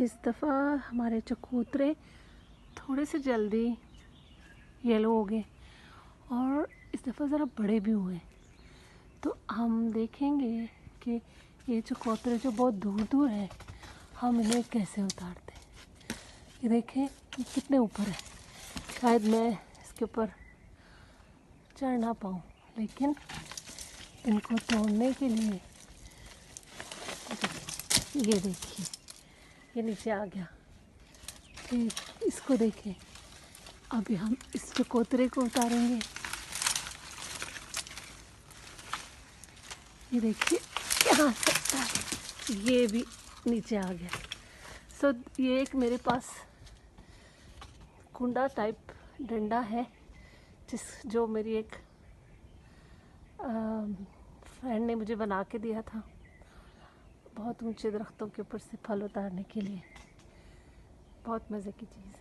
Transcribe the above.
इस दफ़ा हमारे चकोतरे थोड़े से जल्दी येलो हो गए और इस दफ़ा ज़रा बड़े भी हुए। तो हम देखेंगे कि ये चकोतरे जो बहुत दूर दूर है हम इन्हें कैसे उतारते हैं। ये देखें ये कितने ऊपर है। शायद मैं इसके ऊपर चढ़ ना पाऊँ, लेकिन इनको तोड़ने के लिए ये देखिए ये नीचे आ गया। फिर इसको देखें, अभी हम इस चकोतरे को उतारेंगे। ये देखिए यहाँ से ये भी नीचे आ गया। सो ये एक मेरे पास कुंडा टाइप डंडा है जो मेरी एक फ्रेंड ने मुझे बना के दिया था, बहुत ऊंचे दरख्तों के ऊपर से फल उतारने के लिए। बहुत मज़े की चीज़ है।